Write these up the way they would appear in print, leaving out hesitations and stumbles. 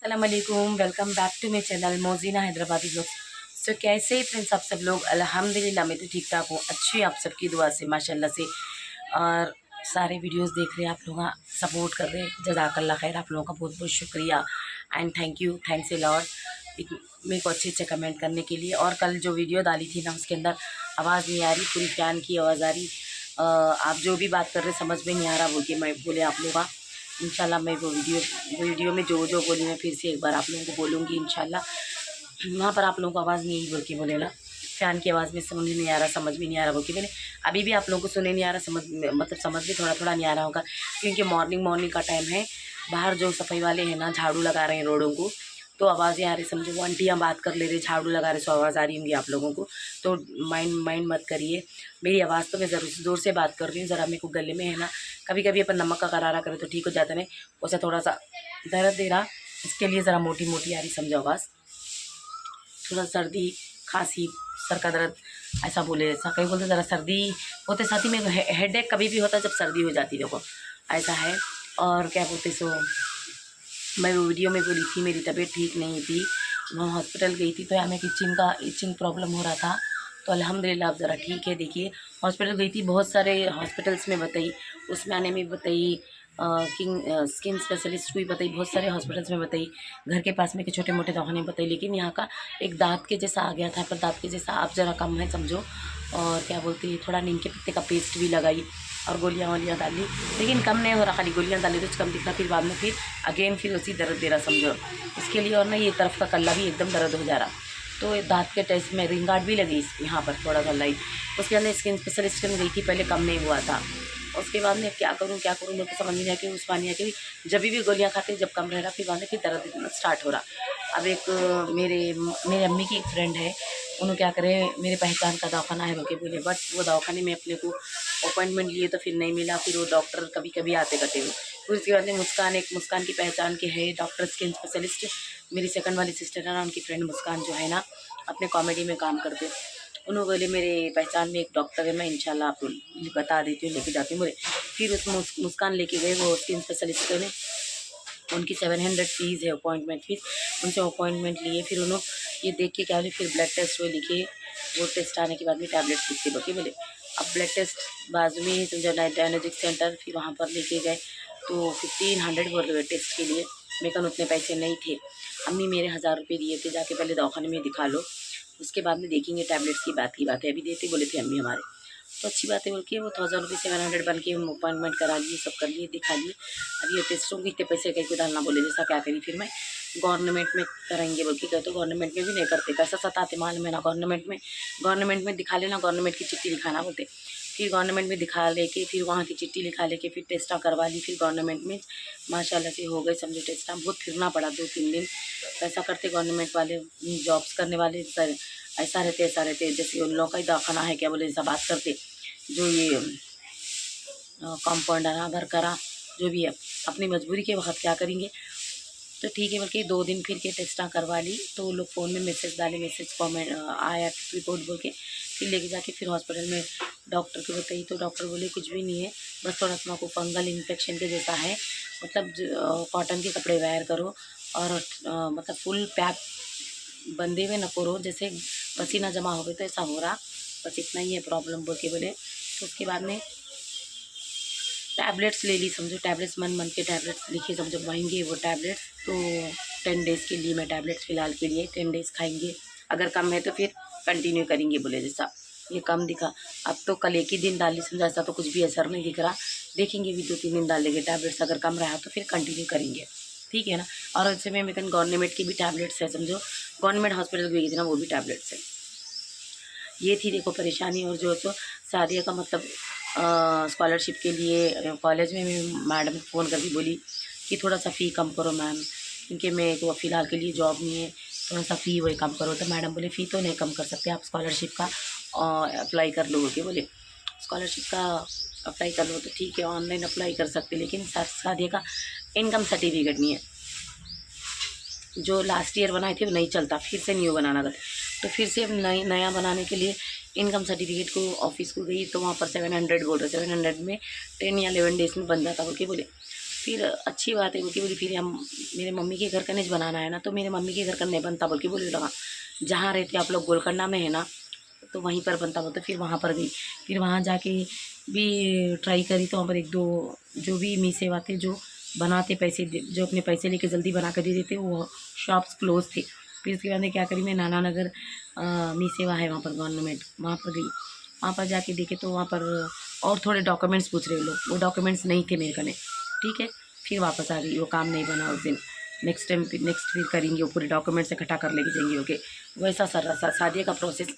अस्सलाम वालेकुम, welcome back to my channel Mojina Hyderabadi vlogs. So कैसे ही फ्रेंड्स आप सब लोग? अल्हम्दुलिल्लाह मैं तो ठीक ठाक हूँ, अच्छी आप सबकी दुआ से माशाल्लाह से। और सारे वीडियोस देख रहे हैं आप लोग, सपोर्ट कर रहे हैं, जज़ाकल्लाह खैर, आप लोगों का बहुत बहुत शुक्रिया and thank you, thanks a lot मेरे को अच्छे अच्छे कमेंट करने के लिए। और कल जो वीडियो डाली थी ना, उसके अंदर आवाज़ नहीं आ रही, पूरी फ़ैन की आवाज़ आ रही। आप जो भी बात कर रहे समझ में नहीं आ रहा बोल के मैं बोले आप लोग। इंशाल्लाह मैं वो वीडियो में जो जो बोली मैं फिर से एक बार आप लोगों को बोलूँगी इंशाल्लाह। वहाँ पर आप लोगों को आवाज़ नहीं बोल के बोलेला, फ़ैन की आवाज़ में समझ नहीं आ रहा, समझ में नहीं आ रहा बोल के मैंने अभी भी आप लोगों को सुने नहीं आ रहा, समझ भी थोड़ा थोड़ा नहीं आ रहा होगा, क्योंकि मॉर्निंग का टाइम है। बाहर जो सफाई वाले हैं ना, झाड़ू लगा रहे हैं रोडों को, तो आवाज़ें आ रही, समझो वो आंटियाँ बात कर ले रहे, झाड़ू लगा रहे, सो आवाज़ आ रही होंगी आप लोगों को। तो माइंड मत करिए मेरी आवाज़, तो मैं ज़रूर ज़ोर से बात कर रही हूँ। ज़रा मेरे को गले में है ना, कभी कभी अपन नमक का करारा करें तो ठीक हो जाता है, वैसे थोड़ा सा दर्द दे रहा, इसके लिए ज़रा मोटी मोटी आ रही समझो आवाज़। थोड़ा सर्दी खांसी सर का दर्द ऐसा बोले, ऐसा कहीं बोलते ज़रा सर्दी होते साथ ही में हेडेक कभी भी होता है जब सर्दी हो जाती है, देखो ऐसा है। और क्या बोलते सो, मैं वो वीडियो में बोली थी मेरी तबीयत ठीक नहीं थी, मैं हॉस्पिटल गई थी, तो यहाँ में इचिंग प्रॉब्लम हो रहा था, तो अल्हम्दुलिल्लाह अब ज़रा ठीक है। देखिए हॉस्पिटल गई थी, बहुत सारे हॉस्पिटल्स में बताई, उसमें आने में बताई, किंग स्किन स्पेशलिस्ट को भी बताई, बहुत सारे हॉस्पिटल्स में बताई, घर के पास में के छोटे मोटे दवाखाने बताई, लेकिन यहाँ का एक दांत के जैसा आ गया था, पर दांत के जैसा आप ज़रा कम है समझो। और क्या बोलते हैं, थोड़ा नीम के पत्ते का पेस्ट भी लगाई और गोलियाँ वोलियाँ डाली, लेकिन कम नहीं हो रहा, खाली गोलियाँ डाली तो कम दिखा, फिर बाद में फिर अगेन फिर उसी दर्द दे रहा समझो इसके लिए। और ना ये तरफ का कल्ला भी एकदम दर्द हो जा रहा, तो दांत के टेस्ट में रिंग गार्ड भी लगी यहाँ पर थोड़ा सा लाइट। उसके अंदर स्किन स्पेशलिस्ट में गई थी, पहले कम नहीं हुआ था। उसके बाद में क्या करूँ मेरे को समझ नहीं आया कि उस पानी कि जब भी गोलियाँ खाते जब कम रह रहा, फिर बाद में फिर दर्द इतना स्टार्ट हो रहा। अब एक मेरे अम्मी की एक फ्रेंड है, उन्होंने क्या करे, मेरे पहचान का दवाखाना है बोल बोले, बट वो दवाखाने में अपने को अपॉइंटमेंट लिए तो फिर नहीं मिला, फिर वो डॉक्टर कभी कभी आते करते हुए। फिर उसके बाद में मुस्कान की पहचान के है डॉक्टर स्किन स्पेशलिस्ट, मेरी सेकंड वाली सिस्टर है ना, उनकी फ्रेंड मुस्कान जो है ना, अपने कॉमेडी में काम करते, उन्होंने बोले मेरे पहचान में एक डॉक्टर है, मैं इंशाल्लाह आपको बता देती हूँ, लेके जाती हूँ बोले। फिर उस मुस्कान लेके गए वो स्किन स्पेशलिस्ट ने, उनकी 700 फ़ीस है अपॉइंटमेंट फ़ीस, उनसे अपॉइंटमेंट लिए, फिर उन्होंने ये देख के क्या बोले, फिर ब्लड टेस्ट हुए लिखे, वो टेस्ट आने के बाद में टैबलेट लिख के बके बोले। अब ब्लड टेस्ट बाजू में ही समझो डायग्नोस्टिक सेंटर, फिर वहाँ पर लेके गए तो 1500 बोल रहे टेस्ट के लिए, मेरे पास उतने पैसे नहीं थे। अम्मी मेरे 1000 रुपये दिए थे, जाके पहले दवाखाने में दिखा लो, उसके बाद में देखेंगे, टैबलेट्स की बात है, अभी देते बोले थे अम्मी हमारे, तो अच्छी बात है बोल के वो 1000 रुपये 700 बन के अपॉइंटमेंट करा लिए, सब कर लिए, दिखा लिए। अब ये टेस्टों के इतने पैसे कहीं को डालना बोले, जैसा क्या करी, फिर मैं गवर्नमेंट में कराएंगे बोल के कहते, तो गवर्नमेंट में भी नहीं करते, पैसा सताते मालूम है ना। गवर्नमेंट में दिखा लेना, गवर्नमेंट की चिट्ठी दिखाना बोलते, फिर गवर्नमेंट में दिखा लेके, फिर वहाँ की चिट्ठी लिखा लेके, फिर टेस्टा करवा ली, फिर गवर्नमेंट में माशाल्लाह से हो गए समझो टेस्टा। बहुत फिरना पड़ा 2-3 दिन, पैसा करते गवर्नमेंट वाले, जॉब्स करने वाले सर ऐसा रहते, जैसे उन लोगों का ही दवाखाना है क्या बोले, ऐसा बात करते, जो ये कंपाउंडर आधार करा जो भी है, अपनी मजबूरी के वक्त क्या करेंगे, तो ठीक है बल्कि 2 दिन फिर के टेस्टा करवा ली, तो वो लोग फ़ोन में मैसेज डाले, मैसेज कॉमेंट आया रिपोर्ट बोल के, फिर लेके जाके फिर हॉस्पिटल में डॉक्टर को बताई, तो डॉक्टर बोले कुछ भी नहीं है, बस थोड़ा सा को फंगल इन्फेक्शन के जैसा है, मतलब कॉटन के कपड़े वेयर करो, और मतलब फुल पैक बंधे हुए न करो, जैसे पसीना जमा हो गए तो ऐसा हो रहा, बस इतना ही है प्रॉब्लम बोल के बोले। तो उसके बाद में टैबलेट्स ले ली समझो, टैबलेट्स मन के टैबलेट्स लिखे समझो, महंगे वो टैबलेट्स, तो 10 डेज़ के लिए मैं टैबलेट्स फ़िलहाल के लिए 10 डेज़ खाएंगे, अगर कम है तो फिर कंटिन्यू करेंगे बोले, जैसा ये कम दिखा। अब तो कल एक ही दिन डाली समझो, ऐसा तो कुछ भी असर नहीं दिख रहा, देखेंगे भी 2-3 दिन डालेंगे टैबलेट्स, अगर कम रहा तो फिर कंटिन्यू करेंगे, ठीक है ना। और इससे में गवर्नमेंट की भी टैबलेट्स है समझो, गवर्नमेंट हॉस्पिटल गई थी ना, वो भी टैबलेट्स है। ये थी देखो परेशानी। और जो तो शादी का मतलब स्कॉलरशिप के लिए कॉलेज में मैं मैडम को फ़ोन करके बोली कि थोड़ा सा फ़ी कम करो मैम, क्योंकि मेरे को फ़िलहाल के लिए जॉब नहीं है, थोड़ा सा फ़ी वही कम करो। तो मैडम बोले फ़ी तो नहीं कम कर सकते, आप स्कॉलरशिप का अप्लाई कर लोगे बोले, स्कॉलरशिप का अप्लाई कर लो तो ठीक है, ऑनलाइन अप्लाई कर सकते, लेकिन शादी का इनकम सर्टिफिकेट नहीं है, जो लास्ट ईयर बनाए थे वो नहीं चलता, फिर से न्यू बनाना था, तो फिर से अब नया बनाने के लिए इनकम सर्टिफिकेट को ऑफिस को गई, तो वहाँ पर 700 बोल रहे, 700 में 10 या 11 डेज़ में बन जाता बोल के बोले। फिर अच्छी बात है बोल के बोली, फिर हम मेरे मम्मी के घर का नहीं बनाना है ना, तो मेरे मम्मी के घर का नहीं बनता बोल के बोले लगा, जहाँ रहते आप लोग गोलकंडा में है ना, तो वहीं पर बनता बोलते। फिर वहाँ पर गई, फिर वहाँ जाके भी ट्राई करी, तो वहाँ पर एक दो जो भी मी सेवा थे जो बनाते पैसे जो अपने पैसे लेके जल्दी बना कर दे देते, वो शॉप्स क्लोज थे। फिर उसके बाद में क्या करी, मैं नाना नगर मी सेवा है वहाँ पर गवर्नमेंट, वहाँ पर गई। वहाँ पर जाके देखे तो वहाँ पर और थोड़े डॉक्यूमेंट्स पूछ रहे लोग, वो डॉक्यूमेंट्स नहीं थे मेरे कने, ठीक है। फिर वापस आ गई, वो काम नहीं बना उस दिन। नेक्स्ट टाइम फिर करेंगे, वो पूरे डॉक्यूमेंट्स इकट्ठा कर लेके जाएंगे। ओके, वैसा सर शादी का प्रोसेस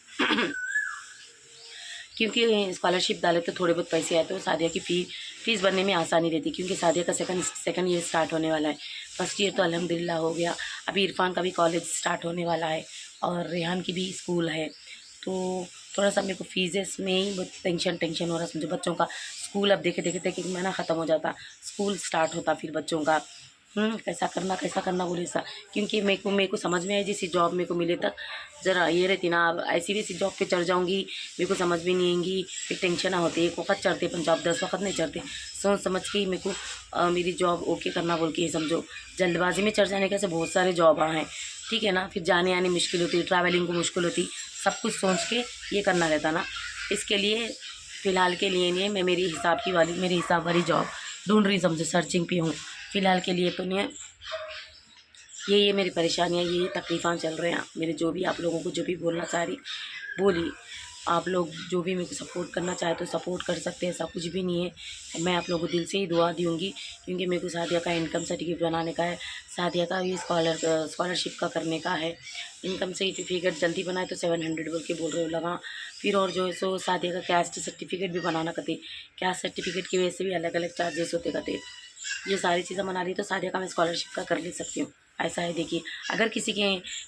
क्योंकि स्कॉलरशिप डाले तो थोड़े बहुत पैसे आए तो सादिया की फीस भरने में आसानी रहती, क्योंकि सादिया का सेकंड ईयर स्टार्ट होने वाला है। फर्स्ट ईयर तो अल्हम्दुलिल्लाह हो गया, अभी इरफान का भी कॉलेज स्टार्ट होने वाला है और रेहान की भी स्कूल है। तो थोड़ा सा मेरे को फीसेस में ही बहुत टेंशन हो रहा है। समझो बच्चों का स्कूल अब देखे देखे एक महीना ख़त्म हो जाता, स्कूल स्टार्ट होता, फिर बच्चों का कैसा करना बोले सा। क्योंकि मेरे को समझ में आई जैसी जॉब मेरे को मिले तक ज़रा ये रहती ना, अब ऐसी वैसी जॉब पे चढ़ जाऊंगी, मेरे को समझ भी नहीं आएंगी, फिर टेंशन होती है। एक वक्त चढ़ते पंजाब 10 वक्त नहीं चढ़ते, सोच समझ के ही मेरे को मेरी जॉब ओके करना बोल के समझो। जल्दबाजी में चढ़ जाने के ऐसे बहुत सारे जॉब हैं, ठीक है ना, फिर जाने आने मुश्किल होती, ट्रैवलिंग को मुश्किल होती, सब कुछ सोच के ये करना रहता ना। इसके लिए फ़िलहाल के लिए नहीं, मैं मेरे हिसाब वाली जॉब ढूंढ रही, समझो सर्चिंग पे हूँ फ़िलहाल के लिए। तो नहीं ये मेरी परेशानियाँ, ये तकलीफ़ां चल रहे हैं मेरे। जो भी आप लोगों को जो भी बोलना चाह रही बोली, आप लोग जो भी मेरे को सपोर्ट करना चाहे तो सपोर्ट कर सकते हैं, ऐसा कुछ भी नहीं है। मैं आप लोगों को दिल से ही दुआ दूँगी, क्योंकि मेरे को सादिया का इनकम सर्टिफिकेट बनाने का है, सादिया का भी स्कॉलरशिप का करने का है। इनकम सर्टिफिकेट जल्दी बनाए तो 700 बोल के बोल रहे हो लगा। फिर और जो है सो सादिया का कैस्ट सर्टिफिकेट भी बनाना करते, कैस्ट सर्टिफिकेट की वजह से भी अलग अलग चार्जेस होते करते। ये सारी चीज़ें बना रही तो सादिया का मैं स्कॉलरशिप का कर ले सकती हूँ। ऐसा है, देखिए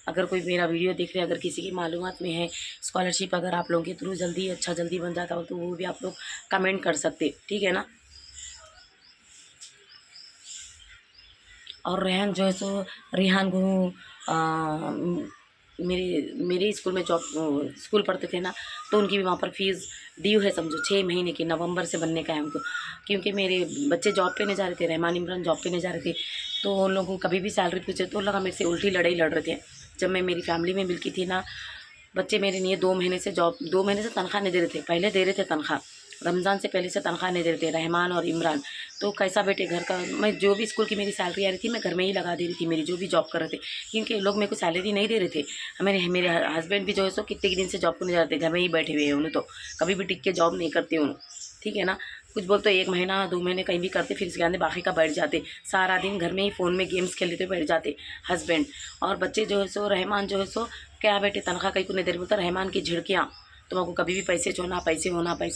अगर कोई मेरा वीडियो देख रहे हैं, अगर किसी की मालूमात में है स्कॉलरशिप, अगर आप लोगों के थ्रू जल्दी बन जाता हो तो वो भी आप लोग कमेंट कर सकते, ठीक है ना। और रेहान जो है सो रेहान को मेरे स्कूल में जॉब स्कूल पढ़ते थे ना, तो उनकी भी वहाँ पर फीस ड्यू है, समझो 6 महीने की, नवंबर से बनने का है हमको। क्योंकि मेरे बच्चे जॉब पे नहीं जा रहे थे, रहमान इमरान जॉब पे नहीं जा रहे थे, तो उन लोगों को कभी भी सैलरी पूछे तो लगा मेरे से उल्टी लड़ाई लड़ रहे थे। जब मैं मेरी फैमिली में मिलती थी ना, बच्चे मेरे लिए 2 महीने से 2 महीने से तनख्वाह नहीं दे रहे थे, पहले दे रहे थे तनख्वाह, रमज़ान से पहले से तनख्वाह नहीं दे रहे थे रहमान और इमरान। तो कैसा बेटे घर का, मैं जो भी स्कूल की मेरी सैलरी आ रही थी मैं घर में ही लगा दे रही थी, मेरी जो भी जॉब कर रहे थे, क्योंकि लोग मेरे को सैलरी नहीं दे रहे थे। मेरे हस्बैंड भी जो है सो कितने दिन से जॉब को नहीं जाते, घर में ही बैठे हुए हैं, उन्हें तो कभी भी टिक के जॉब नहीं करते उन्हें, ठीक है ना। कुछ बोलते 1 महीना 2 महीने कहीं भी करते, फिर इसके आगे बाकी का बैठ जाते, सारा दिन घर में ही फ़ोन में गेम्स खेल लेते बैठ जाते हस्बैंड। और बच्चे जो है सो रहमान जो है सो क्या बेटे तनख्वाह कहीं को नहीं दे रही, बोलता रहमान की झिड़कियाँ, तुमको कभी भी पैसे छोड़ना, पैसे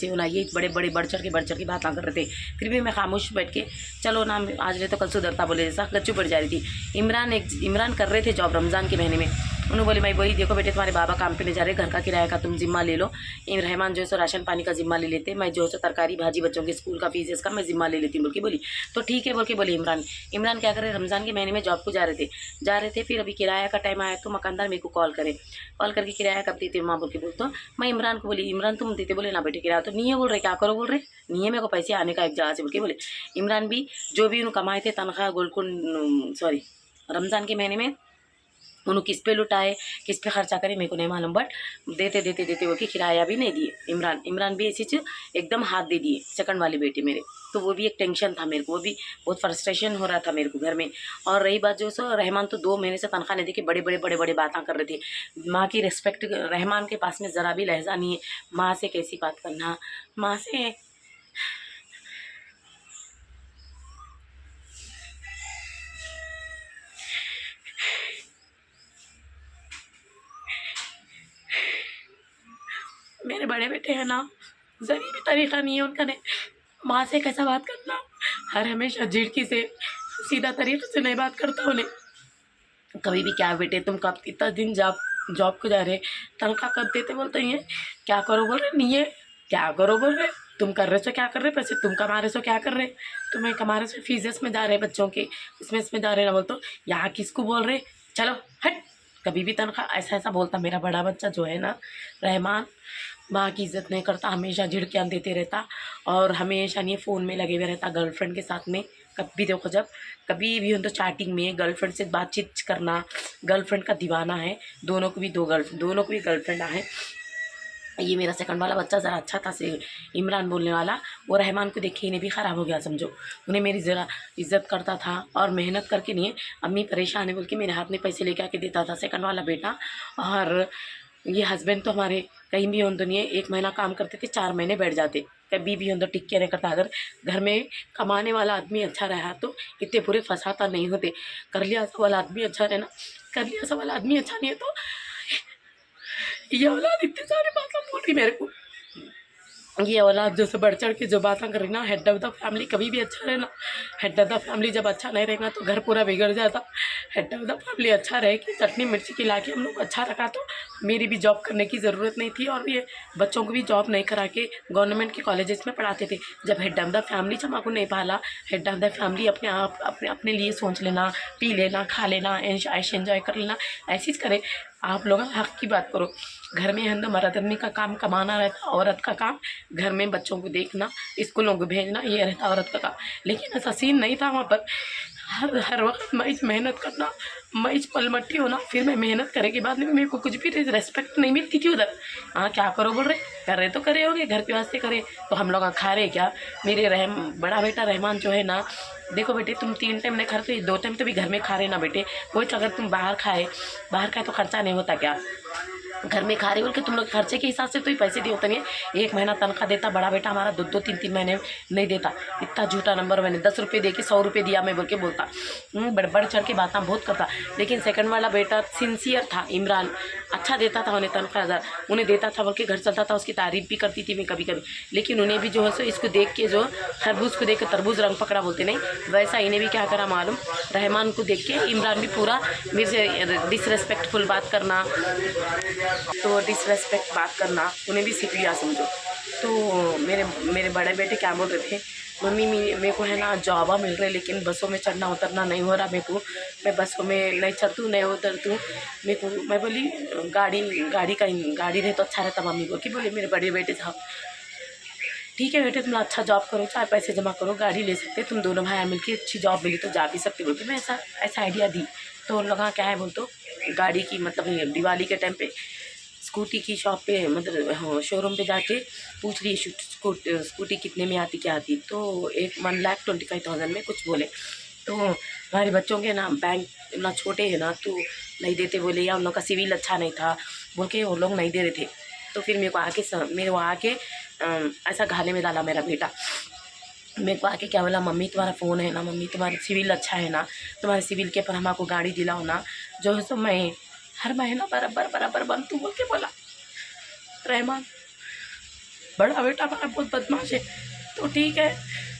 होना, ये बड़े बढ़ चढ़ के बात कर रहे थे। फिर भी मैं खामोश बैठ के चलो ना, आज रहे तो कल सुधरता बोले जैसा गच्चू पड़ जा रही थी। इमरान कर रहे थे जॉब रमज़ान के महीने में, उन्होंने बोली मैं बोली देखो बेटे तुम्हारे बाबा काम पे नहीं जा रहे, घर का किराया का तुम जिम्मा ले लो। रहमान जो है सो राशन पानी का जिम्मा ले लेते, मैं जो है सो तरकारी भाजी बच्चों के स्कूल का फीस इसका मैं जिम्मा ले लेती हूँ बोल के बोली। तो ठीक है बोल के बोले इमरान क्या करे, रमज़ान के महीने में जॉब को जा रहे थे। फिर अभी किराया का टाइम आया तो मकानदार मेरे को कॉल करके किराया कब देते माँ बोल के बोल, तो मैं इमरान को बोली इमरान तुम देते, बोले ना बेटे किराया तो नहीं है, बोल रहे क्या करो, बोल रहे नहीं है मेरे को पैसे आने का एक जगह से बोल के बोले। इमरान भी जो भी उन्होंने कमाए थे तनख्वाह रमज़ान के महीने में उन्होंने किस पे लुटाए, किस पे खर्चा करे मेरे को नहीं मालूम, बट देते वो कि किराया भी नहीं दिए। इमरान भी ऐसी चीज़ एकदम हाथ दे दिए सेकंड वाली बेटी मेरे, तो वो भी एक टेंशन था मेरे को, वो भी बहुत फ्रस्ट्रेशन हो रहा था मेरे को घर में। और रही बात जो सो रहमान तो 2 महीने से तनख्वाह नहीं दे के बड़े बातें कर रहे थे। माँ की रिस्पेक्ट रहमान के पास में ज़रा भी लहजा नहीं है, माँ से कैसी बात करना, माँ से मेरे बड़े बेटे हैं ना, ज़री भी तरीक़ा नहीं है उनका, नहीं माँ से कैसा बात करना, हर हमेशा झिड़की से सीधा तरीके से नहीं बात करता उन्हें। कभी भी क्या बेटे तुम कब इतना दिन जॉब को जा रहे, तनख्वाह कब देते, बोलते हैं क्या करो बोल रहे, नहीं है क्या करो बोल रहे, तुम कर रहे सो क्या कर रहे, पैसे तुम कमा रहे सो क्या कर रहे, तुम्हें कमा रहे सो फीसेस में जा रहे बच्चों के, इसमें जा रहे ना, बोलते यहाँ किसको बोल रहे, चलो हट। कभी भी तनख्वाह ऐसा बोलता मेरा बड़ा बच्चा जो है ना रहमान, माँ की इज़्ज़त नहीं करता, हमेशा झिड़कियाँ देते रहता और हमेशा नहीं फ़ोन में लगे हुए रहता, गर्लफ्रेंड के साथ में कभी देखो जब कभी भी हो तो चैटिंग में गर्लफ्रेंड से बातचीत करना, गर्लफ्रेंड का दीवाना है, दोनों को भी दोनों को भी गर्लफ्रेंड है। ये मेरा सेकंड वाला बच्चा ज़रा अच्छा था से इमरान बोलने वाला, वो रहमान को देखे इन्हें भी ख़राब हो गया समझो। उन्हें मेरी ज़रा इज्जत करता था और मेहनत करके नहीं, अम्मी परेशान है बोल के मेरे हाथ में पैसे लेके आके देता था सेकंड वाला बेटा। और ये हस्बैंड तो हमारे कहीं भी हों तो नहीं, 1 महीना काम करते थे 4 महीने बैठ जाते, कभी भी हों तो टिक के नहीं करता। अगर घर में कमाने वाला आदमी अच्छा रहा तो इतने पूरे फंसाता नहीं होते। कर लिया ऐसा वाला आदमी अच्छा रहना, कर लिया ऐसा वाला आदमी अच्छा नहीं है तो ये औलाद इतने सारे बातें बोल रही मेरे को। ये औलाद जैसे बढ़ चढ़ के जो बातें कर रही ना, हेड ऑफ द फैमिली कभी भी अच्छा रहना। हेड ऑफ द फैमिली जब अच्छा नहीं रहेगा तो घर पूरा बिगड़ जाता। हेड ऑफ द फैमिली अच्छा रहे कि चटनी मिर्ची खिला के हम लोग अच्छा रखा तो मेरी भी जॉब करने की ज़रूरत नहीं थी और ये बच्चों को भी जॉब नहीं करा के गवर्नमेंट के कॉलेजेस में पढ़ाते थे। जब हेड ऑफ द फैमिली जमा को नहीं पाला, हेड ऑफ द फैमिली अपने आप अपने लिए सोच लेना, पी लेना, खा लेना, ऐश एंजॉय कर लेना, ऐसी करे। आप लोग हक की बात करो। घर में है तो मर्द आदमी का काम कमाना रहता, औरत का काम घर में बच्चों को देखना, स्कूलों को भेजना, ये रहता औरत का काम। लेकिन ऐसा सीन नहीं था वहाँ पर। हर वक्त मैं मेहनत करना, मैं पलमट्टी होना, फिर मैं मेहनत करे के बाद में मेरे को कुछ भी रेस्पेक्ट नहीं मिलती थी उधर। हाँ क्या करो बोल रहे, कर रहे तो करे होगे, घर के वास्ते करे तो हम लोग खा रहे क्या। मेरे बड़ा बेटा रहमान जो है ना, देखो बेटे तुम 3 टाइम नहीं खाते, 2 टाइम तो भी घर में खा रहे ना बेटे। वो अगर तुम बाहर खाए तो खर्चा नहीं होता क्या। घर में खा रहे बोल के तुम लोग खर्चे के हिसाब से तो ही पैसे दिए होते नहीं। 1 महीना तनख्वाह देता बड़ा बेटा हमारा, 2-2 3-3 महीने नहीं देता। इतना झूठा नंबर, मैंने 10 रुपये दे के 100 रुपये दिया मैं बोल के बोलता। बढ़ चढ़ के बातें बहुत करता। लेकिन सेकंड वाला बेटा सिंसियर था इमरान, अच्छा देता था उन्हें तनख्वाह, उन्हें देता था बोल के घर चलता था, उसकी तारीफ भी करती थी मैं कभी कभी। लेकिन उन्हें भी जो है सो इसको देख के, जो खरबूज को देख के तरबूज रंग पकड़ा बोलते नहीं, वैसा इन्हें भी क्या करा मालूम। रहमान को देख के इमरान भी पूरा मेरे से डिसरेस्पेक्टफुल बात करना, तो डिसरेस्पेक्ट बात करना उन्हें भी सीख लिया समझो। तो मेरे बड़े बेटे क्या बोल रहे थे, मम्मी मेरे को है ना जॉबा मिल रहे लेकिन बसों में चढ़ना उतरना नहीं हो रहा मेरे को, मैं बसों में नहीं चढ़तूँ नहीं उतरतूँ मेरे को। मैं बोली गाड़ी रहे तो अच्छा रहता मम्मी को। कि बोले मेरे बड़े बेटे साहब ठीक है बेटे तुम अच्छा जॉब करो, चाहे पैसे जमा करो, गाड़ी ले सकते, तुम दोनों भाई मिलकर अच्छी जॉब मिली तो जा भी सकते बोलते। मैं ऐसा आइडिया दी तो उन लोग क्या है बोल तो गाड़ी की मतलब दिवाली के टाइम पे स्कूटी की शॉप पे मतलब हाँ शोरूम पे जाके पूछ रही स्कूटी कितने में आती क्या आती, तो 1,25,000 में कुछ बोले। तो हमारे बच्चों के ना बैंक ना छोटे हैं ना तो नहीं देते बोले, या उन लोग का सिविल अच्छा नहीं था बोल के वो लोग नहीं दे रहे थे। तो फिर मेरे को आके ऐसा घाले में डाला मेरा बेटा। मेरे को आके क्या बोला, मम्मी तुम्हारा फ़ोन है ना, मम्मी तुम्हारा सिविल अच्छा है ना, तुम्हारे सिविल के पर हमको गाड़ी दिलाओ ना, जो है सो मैं हर महीना बराबर बनतू बोल के बोला। रहमान बड़ा बेटा हमारा बहुत बदमाश है। तो ठीक है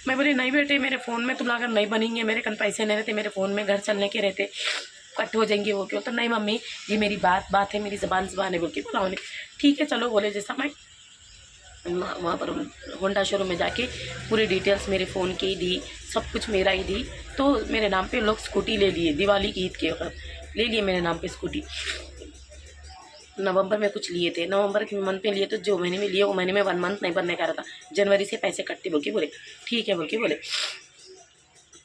मैं बोली नहीं बेटे मेरे फ़ोन में तुम अगर नहीं बनेंगे, मेरे कन पैसे नहीं रहते, मेरे फ़ोन में घर चलने के रहते, कट हो जाएंगे वो क्यों। तो नहीं मम्मी ये मेरी बात है, मेरी ज़बान है बोल के बोला उन्हें। ठीक है चलो बोले जैसा। मैं वहाँ पर होंडा शोरूम में जाके पूरी डिटेल्स मेरे फ़ोन की दी, सब कुछ मेरा ही दी। तो मेरे नाम पे लोग स्कूटी ले लिए, दिवाली की ईद के वक्त ले लिए मेरे नाम पे स्कूटी। नवंबर में कुछ लिए थे, नवंबर के मंथ में लिए, तो जो महीने में लिए वो महीने में 1 मंथ नहीं बनने का रहा था, जनवरी से पैसे कटते बोल के बोले। ठीक है बोल के बोले।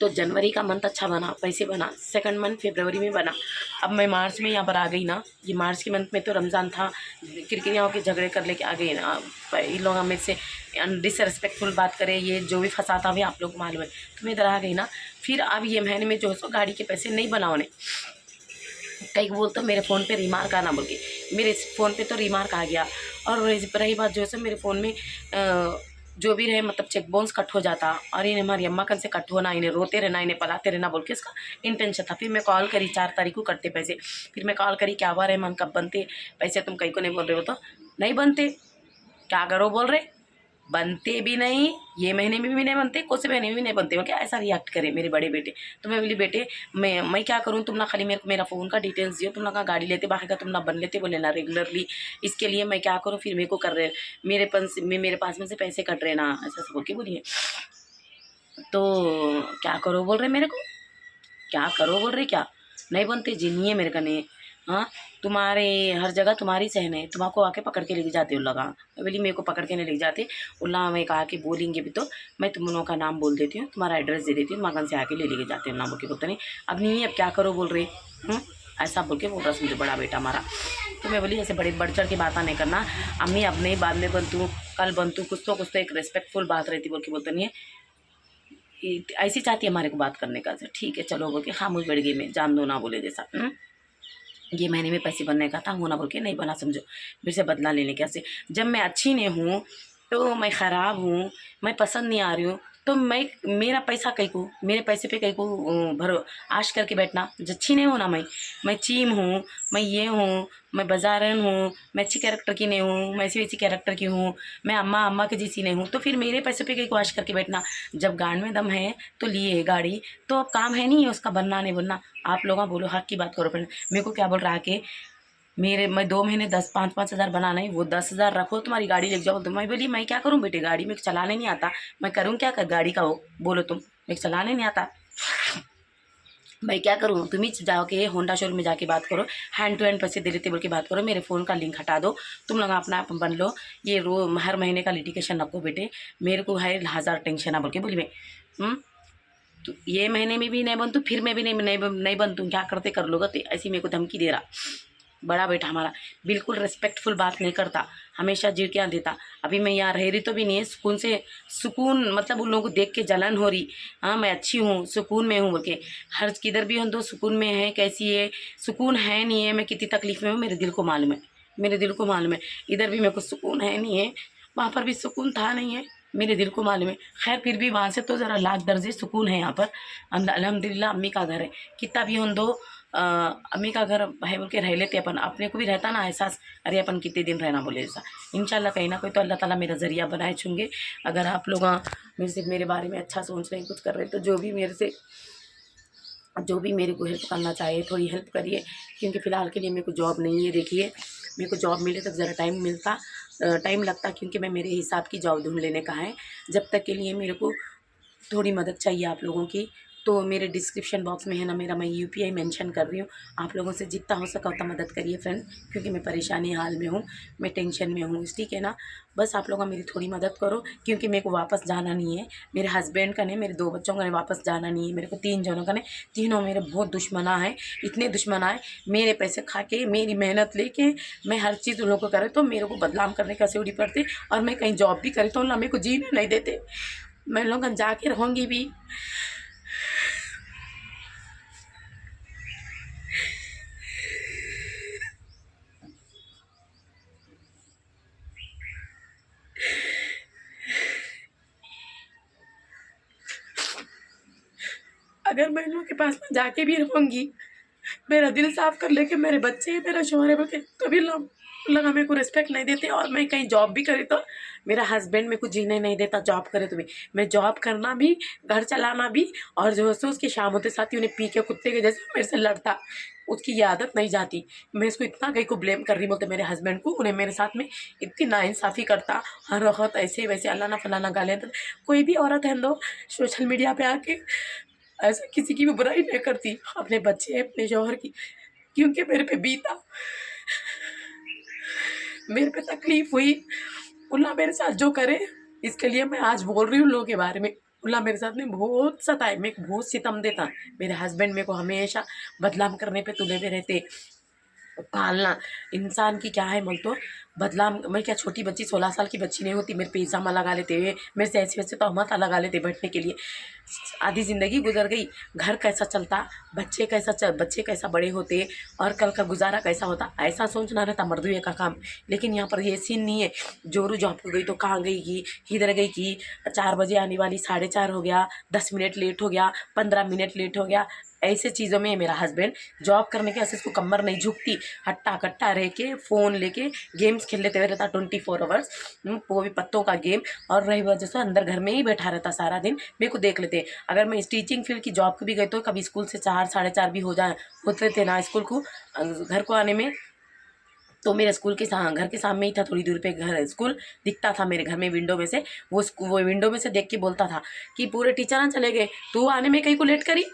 तो जनवरी का मंथ अच्छा बना, पैसे बना, सेकंड मंथ फरवरी में बना। अब मैं मार्च में यहाँ पर आ गई ना, ये मार्च के मंथ में तो रमज़ान था, किरकिरियाँ के झगड़े कर लेके आ गई ना। इन लोग मेरे से डिसरेस्पेक्टफुल बात करे, ये जो भी फंसाता हुआ आप लोग को मालूम है। तो मैं इधर आ गई ना, फिर अब ये महीने में जो है सो गाड़ी के पैसे नहीं बनाओ। कई बोलते मेरे फ़ोन पे रिमार्क आना बोल के, मेरे फ़ोन पे तो रिमार्क आ गया। और रही बात जो है सो मेरे फ़ोन में जो भी रहे मतलब चेक बाउंस कट हो जाता, और इन्हें हमारी अम्मा कन से कट होना, इन्हें रोते रहना, इन्हें पलाते रहना बोल के इसका इंटेंशन था। फिर मैं कॉल करी 4 तारीख को कटते पैसे। फिर मैं कॉल करी क्या हुआ रहमान कब बनते पैसे, तुम कहीं को नहीं बोल रहे हो तो नहीं बनते, क्या करो बोल रहे बनते भी नहीं, ये महीने में भी नहीं बनते, कुछ महीने में भी नहीं बनते। वो क्या ऐसा रिएक्ट करे मेरे बड़े बेटे। तो मैं बोली बेटे मैं क्या करूँ, तुम ना खाली मेरे को मेरा फ़ोन का डिटेल्स दियो, तुम ना कहाँ गाड़ी लेते बाहर का तुम ना बन लेते बोले ना रेगुलरली, इसके लिए मैं क्या करूँ। फिर मेरे को कर रहे मेरे पास में से पैसे कट रहे ना, ऐसा सब बोल बोलिए। तो क्या करो बोल रहे मेरे को, क्या करो बोल रहे क्या नहीं बनते जी, नहीं है मेरे कने। हाँ, तुम्हारे हर जगह तुम्हारी सहन है, तुम्हारे आके पकड़ के लेके जाते हो लगा। मैं बोली मेरे को पकड़ के नहीं लेके जाते उल्ला, मैं कहा कि बोलेंगे भी तो मैं तुम लोगों का नाम बोल देती हूँ, तुम्हारा एड्रेस दे देती हूँ, मकान से आके ले लेके जाते हो ना बोल के बोलते नहीं। अब नहीं, अब क्या करो बोल रहे। ऐसा बोल के बोल रहा मुझे बड़ा बेटा हमारा। तो मैं बोली ऐसे बड़े बढ़ चढ़ के बात नहीं करना अम्मी, अब नहीं बाद में बनतू, कल बनतू, कुछ तो एक रेस्पेक्टफुल बात रहती बोल के बोलते नहीं है। ऐसी चाहती है हमारे को बात करने का, ठीक है चलो बोल के खामोश बैठ गई मैं, जान दो ना बोले जैसा। ये महीने में पैसे बनने का था, होना बोल के नहीं बना, समझो मेरे से बदला लेने कैसे। जब मैं अच्छी नहीं हूँ तो मैं ख़राब हूँ, मैं पसंद नहीं आ रही हूँ, तो मैं मेरा पैसा कहीं को, मेरे पैसे पे कहीं को भरो आश करके बैठना। अच्छी नहीं हूँ ना मैं चीम हूँ, मैं ये हूँ, मैं बाजारन हूँ, मैं अच्छी कैरेक्टर की नहीं हूँ, मैं ऐसी वैसी कैरेक्टर की हूँ, मैं अम्मा अम्मा की जैसी नहीं हूँ, तो फिर मेरे पैसे पे कहीं को आश करके बैठना। जब गांड में दम है तो लिए है गाड़ी, तो अब काम है नहीं है उसका बनना नहीं बनना। आप लोग बोलो हक की बात करो। फिर मेरे को क्या बोल रहा है कि मैं 2 महीने 10-5 हज़ार बनाना है, वो 10 हज़ार रखो, तुम्हारी गाड़ी लेके जाओ। तो मैं बोली मैं क्या करूँ बेटे, गाड़ी में चलाने नहीं आता, मैं करूँ क्या कर गाड़ी का, वो बोलो तुम, मेरे चलाने नहीं आता, मैं क्या करूँ। तुम ही जाके होंडा शोरूम में जाके बात करो, हैंड टू हैंड पैसे दे देते बोल के बात करो, मेरे फ़ोन का लिंक हटा दो, तुम लोग अपना आप बन लो। ये हर महीने का लिटिगेशन रखो बेटे, मेरे को है 1000 टेंशन है बोल के बोली मैं। तो ये महीने में भी नहीं बनतू, फिर मैं भी नहीं बनतू, क्या करते कर लोगे। तो ऐसी मेरे को धमकी दे रहा बड़ा बेटा हमारा, बिल्कुल रिस्पेक्टफुल बात नहीं करता, हमेशा झिड़कियाँ देता। अभी मैं यहाँ रह रही तो भी नहीं है सुकून से, सुकून मतलब उन लोगों को देख के जलन हो रही। हाँ मैं अच्छी हूँ, सुकून में हूँ बोल के, हर किधर भी हूँ तो सुकून में है, कैसी है, सुकून है नहीं है, मैं कितनी तकलीफ़ में हूँ, मेरे दिल को मालूम है, मेरे दिल को मालूम है। इधर भी मेरे को सुकून है नहीं है, वहाँ पर भी सुकून था नहीं है, मेरे दिल को मालूम है। खैर फिर भी वहाँ से तो ज़रा लाख दर्जे सुकून है यहाँ पर। अल्हम्दुलिल्लाह अम्मी का घर है, कितना भी हम दो अम्मी का घर है बोल के रह लेते अपन, अपने को भी रहता ना एहसास, अरे अपन कितने दिन रहना बोले ऐसा। इंशाल्लाह कहीं ना कोई तो अल्लाह ताला मेरा ज़रिया बनाए चुंगे। अगर आप लोग मेरे से मेरे बारे में अच्छा सोच रहे हैं, कुछ कर रहे हैं, तो जो भी मेरे को हेल्प करना चाहिए थोड़ी हेल्प करिए, क्योंकि फ़िलहाल के लिए मेरे को जॉब नहीं है। देखिए मेरे को जॉब मिले तक ज़रा टाइम लगता, क्योंकि मैं मेरे हिसाब की जॉब ढूंढ लेने का है। जब तक के लिए मेरे को थोड़ी मदद चाहिए आप लोगों की, तो मेरे डिस्क्रिप्शन बॉक्स में है ना मेरा, मैं यूपीआई मेंशन कर रही हूँ। आप लोगों से जितना हो सका उतना मदद करिए फ्रेंड, क्योंकि मैं परेशानी हाल में हूँ, मैं टेंशन में हूँ, ठीक है ना। बस आप लोग मेरी थोड़ी मदद करो, क्योंकि मेरे को वापस जाना नहीं है, मेरे हस्बैंड का नहीं, मेरे 2 बच्चों का नहीं, वापस जाना नहीं है मेरे को, 3 जनों का नहीं, तीनों मेरे बहुत दुश्मना है, इतने दुश्मना है। मेरे पैसे खा के, मेरी मेहनत लेके मैं हर चीज़ उन लोगों को करे, तो मेरे को बदनाम करने कैसे उड़ी पड़ती। और मैं कहीं जॉब भी करे तो ना मेरे को जीने नहीं देते, मैं लोग जाके रहूँगी भी। अगर मैं इन लोगों के पास में जाके भी रहूँगी, मेरा दिल साफ कर लेके मेरे बच्चे मेरा शौहर है बोल के, तो भी लोग मेरे को रिस्पेक्ट नहीं देते। और मैं कहीं जॉब भी करी तो मेरा हस्बैंड मेरे को जीने नहीं देता, जॉब करे तो भी मैं जॉब करना भी, घर चलाना भी, और जो है उसकी शाम होते साथ ही उन्हें पी के कुत्ते के जैसे मेरे से लड़ता, उसकी ये आदत नहीं जाती। मैं इसको इतना कहीं को ब्लेम कर रही बोलते मेरे हस्बैंड को, उन्हें मेरे साथ में इतनी नाइंसाफ़ी करता, हर वक्त ऐसे वैसे अल्लाह ना फलाना गालियाँ देता। कोई भी औरत है लो सोशल मीडिया पे आके ऐसा किसी की भी बुराई नहीं करती, अपने बच्चे अपने शौहर की, क्योंकि मेरे पे बीता, मेरे पे तकलीफ हुई, उल्ला मेरे साथ जो करे, इसके लिए मैं आज बोल रही हूँ लोगों के बारे में। उल्ला मेरे साथ में बहुत सताए, मेरे को बहुत सितम देता, मेरे हस्बैंड मेरे को हमेशा बदनाम करने पे तुले हुए रहते। पालना इंसान की क्या है बोल तो, बदलाम मैं क्या छोटी बच्ची 16 साल की बच्ची नहीं होती, मेरे पे इल्ज़ाम लगा लेते हुए, मेरे से ऐसे वैसे तहमत लगा लेते बैठने के लिए। आधी ज़िंदगी गुजर गई, घर कैसा चलता, बच्चे कैसा बड़े होते, और कल का गुजारा कैसा होता, ऐसा सोचना रहता मर्दुए का काम। लेकिन यहाँ पर ये सीन नहीं है। जोरू जॉब को गई तो कहाँ गई की, किधर गई की, 4 बजे आने वाली 4:30 हो गया, 10 मिनट लेट हो गया, 15 मिनट लेट हो गया, ऐसे चीज़ों में मेरा हस्बैंड जॉब करने के वजह से इसको कमर नहीं झुकती, हट्टा कट्टा रह के फ़ोन लेके गेम्स खेल लेते हुए रहता 24 आवर्स, वो भी पत्तों का गेम। और रही वजह से अंदर घर में ही बैठा रहता सारा दिन, मेरे को देख लेते। अगर मैं टीचिंग फील्ड की जॉब को भी गई तो कभी स्कूल से 4-4:30 भी होते थे ना स्कूल को, घर को आने में, तो मेरे स्कूल के घर के सामने ही था, थोड़ी दूर पे घर स्कूल दिखता था मेरे घर में विंडो में से। वो विंडो में से देख के बोलता था कि पूरे टीचर चले गए, तू आने में कहीं को लेट करी,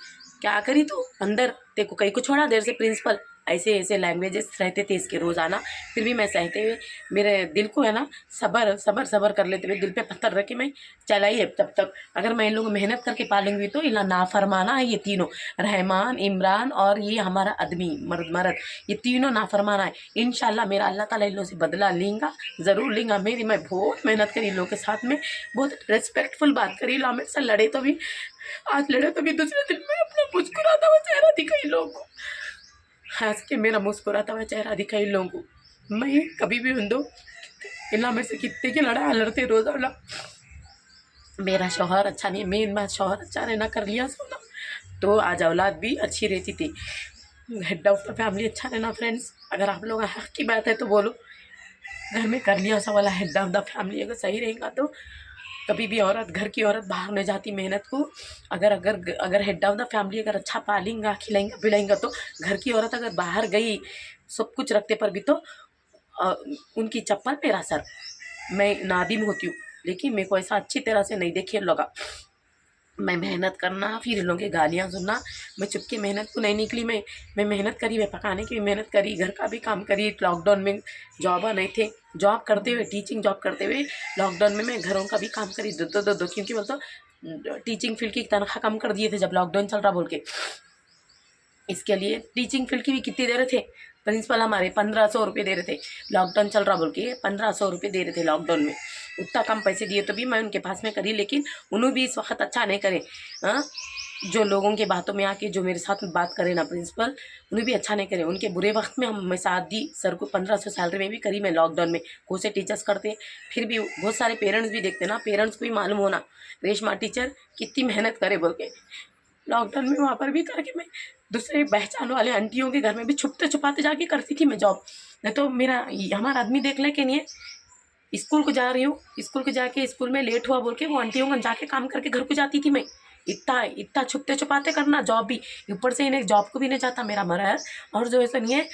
क्या करी तू अंदर, तेरे को कहीं को छोड़ा देर से प्रिंसिपल, ऐसे ऐसे लैंग्वेजेस रहते थे इसके रोज़ाना। फिर भी मैं सहते हुए मेरे दिल को है ना सबर सबर सबर कर लेते हुए दिल पे पत्थर रख के मैं चलाई है तब तक। अगर मैं इन लोग मेहनत करके पालूंगी तो इला नाफरमाना है ये तीनों, रहमान, इमरान और ये हमारा आदमी मर्द, ये तीनों नाफरमाना है। इंशाल्लाह मेरा अल्लाह ताला इन लोगों से बदला लेंगा, ज़रूर लेंगा। मैं बहुत मेहनत करी इन लोगों के साथ में, बहुत रिस्पेक्टफुल बात करी। लो मेरे से लड़े तो भी, आज लड़े तो भी दूसरे दिन में अपना मुस्कुराता हुआ चेहरा दिखाई इन लोगों को, हंस के मेरा मुस्कुराता हुआ चेहरा दिखाई इन लोगों को। मैं कभी भी उन दो इला मेरे से कितने की लड़ा लड़ते रोज़ाना। मेरा शौहर अच्छा नहीं, मेरा शौहर अच्छा रहना कर लिया सोना तो आज औलाद भी अच्छी रहती थी। हेड ऑफ द फैमिली अच्छा रहना फ्रेंड्स, अगर आप लोग हक की बात है तो बोलो। घर में कर लिया सब वाला हेड ऑफ द फैमिली अगर सही रहेगा तो कभी भी औरत, घर की औरत बाहर नहीं जाती मेहनत को। अगर अगर अगर हेड ऑफ द फैमिली अगर अच्छा पालेंगा, खिलाएंगा पिलाएंगा तो घर की औरत अगर बाहर गई सब कुछ रखते पर भी तो उनकी चप्पल मेरा सर। मैं नादिम होती हूँ, लेकिन मेरे को ऐसा अच्छी तरह से नहीं देखे लगा। मैं मेहनत करना फिर इन लोगों की गालियाँ सुनना, मैं चुपके मेहनत को नहीं निकली। मैं मेहनत करी, मैं पकाने की भी मेहनत करी, घर का भी काम करी। लॉकडाउन में जॉब नहीं थे, जॉब करते हुए, टीचिंग जॉब करते हुए लॉकडाउन में मैं घरों का भी काम करी दो क्योंकि बोलते टीचिंग फील्ड की तनख्वाह कम कर दिए थे जब लॉकडाउन चल रहा बोल के। इसके लिए टीचिंग फील्ड की भी कितनी दे रहे थे प्रिंसिपल, हमारे 1500 रुपये दे रहे थे। लॉकडाउन चल रहा बोल के 1500 रुपये दे रहे थे लॉकडाउन में। उतना कम पैसे दिए तो भी मैं उनके पास में करी, लेकिन उन्होंने भी इस वक्त अच्छा नहीं करे। हाँ, जो लोगों के बातों में आके जो मेरे साथ में बात करे ना प्रिंसिपल, उन्हें भी अच्छा नहीं करे। उनके बुरे वक्त में मैं साथ दी सर को। 1500 सैलरी में भी करी मैं लॉकडाउन में, को से टीचर्स करते। फिर भी बहुत सारे पेरेंट्स भी देखते ना, पेरेंट्स को भी मालूम होना रेशमा टीचर कितनी मेहनत करे बोल के। लॉकडाउन में वहाँ पर भी करके मैं दूसरे पहचान वाले आंटियों के घर में भी छुपते छुपाते जाके करती थी मैं जॉब। नहीं तो मेरा हमारा आदमी देख ले कि नहीं है, स्कूल को जा रही हूँ, स्कूल को जाके स्कूल में लेट हुआ बोल के वो आंटियों को जाके काम करके घर को जाती थी मैं। इतना इतना छुपते छुपाते करना जॉब भी, ऊपर से इन्हें जॉब को भी नहीं जाता मेरा मरहर। और जो ऐसा नहीं है,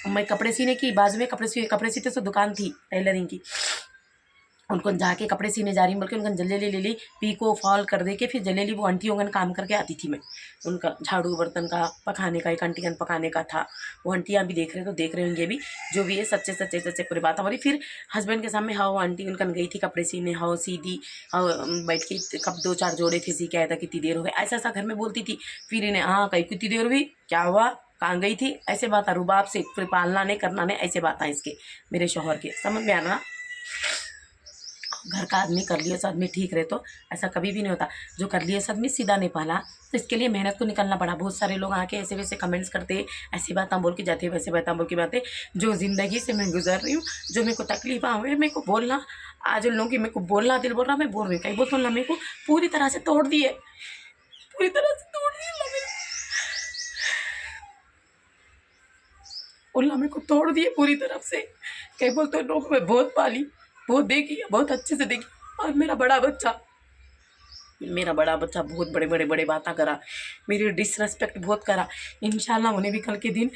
मैं कपड़े सीने की बाजू में कपड़े सीते से दुकान थी टेलरिंग की, उनको जाके कपड़े सीने जा रही बोल के उनका जल्दी ले ली पीको फॉल कर दे के फिर जल्दी वो आंटियों का काम करके आती थी मैं। उनका झाड़ू बर्तन का पकाने का, एक आंटी का पकाने का था। वो आंटियाँ भी देख रहे तो देख रहे होंगे भी, जो भी है सच्चे सच्चे सच्चे पूरी बात हमारी। फिर हस्बैंड के सामने हाँ वो आंटी उनका गई थी कपड़े सीने, हाँ सीधी, हाँ बैठ के कब 2-4 जोड़े थे सी के आया था, कितनी देर हो गई ऐसा ऐसा घर में बोलती थी। फिर इन्हें हाँ कहीं कितनी देर हुई, क्या हुआ, कहाँ गई थी, ऐसे बात रुबाब से फिर पालना नहीं करना नहीं, ऐसे बात है इसके मेरे शौहर के, समझ में आना। घर का आदमी कर लिया आदमी ठीक रहे तो ऐसा कभी भी नहीं होता। जो कर लिया आदमी सीधा नहीं पाला, तो इसके लिए मेहनत को निकलना पड़ा। बहुत सारे लोग आके ऐसे वैसे कमेंट्स करते, ऐसी बात बोल के जाते, वैसे बात बोल के बातें। जो ज़िंदगी से मैं गुजर रही हूँ, जो मेरे को तकलीफ हुए, मेरे को बोलना आज उन लोगों की, मेरे को बोलना दिल बोल रहा, मैं बोल रही हूँ। कहीं बोलना मेरे को पूरी तरह से तोड़ दिए, पूरी तरह से तोड़ दिए उल्ला, मेरे को तोड़ दिए पूरी तरफ से। कहीं बोलते लोग मैं बहुत पाली, बहुत देखी, बहुत अच्छे से देखी। और मेरा बड़ा बच्चा बहुत बड़े बातें करा, मेरी डिसरेस्पेक्ट बहुत करा। इंशाल्लाह उन्हें भी कल के दिन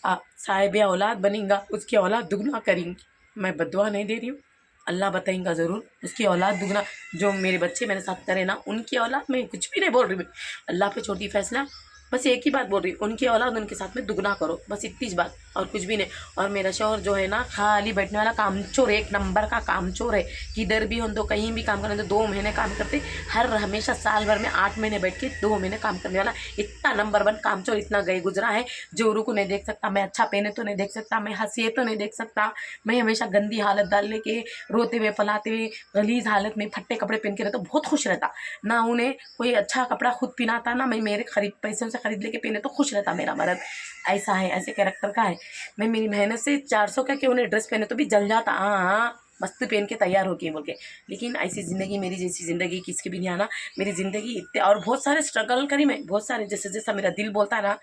साहिब औलाद बनेगा, उसकी औलाद दुगना करेंगी। मैं बद्दुआ नहीं दे रही हूँ, अल्लाह बताएंगा ज़रूर उसकी औलाद दुगना। जो मेरे बच्चे मेरे साथ करे ना, उनकी औलाद, मैं कुछ भी नहीं बोल रही, मैं अल्लाह पे छोड़ती फैसला। बस एक ही बात बोल रही हूँ, उनकी औलाद उनके साथ में दुगना करो, बस इतनी ज बात और कुछ भी नहीं। और मेरा शौहर जो है ना खाली बैठने वाला कामचोर, एक नंबर का कामचोर है। किधर भी हम तो कहीं भी काम करने तो 2 महीने काम करते, हमेशा साल भर में 8 महीने बैठ के 2 महीने काम करने वाला इतना नंबर 1 कामचोर, इतना गए गुजरा है। जोरू को नहीं देख सकता, मैं अच्छा पहने तो नहीं देख सकता, मैं हंसी तो नहीं देख सकता, मैं हमेशा गंदी हालत डालने के, रोते हुए पलाते हुए गलीज हालत में फट्टे कपड़े पहन के रहता, बहुत खुश रहता। ना उन्हें कोई अच्छा कपड़ा खुद पहनाता, ना मैं मेरे पैसों से खरीद लेके पहने तो खुश रहता मेरा मर्द। ऐसा है, ऐसे कैरेक्टर का है। मैं मेरी मेहनत से 400 का उन्हें ड्रेस पहने तो भी जल जाता, हाँ मस्त पहन के तैयार होके बोल के। लेकिन ऐसी ज़िंदगी, मेरी जैसी ज़िंदगी किसकी भी नहीं आना। मेरी ज़िंदगी इतने और बहुत सारे स्ट्रगल करी मैं, बहुत सारे, जैसे जैसा मेरा दिल बोलता है ना,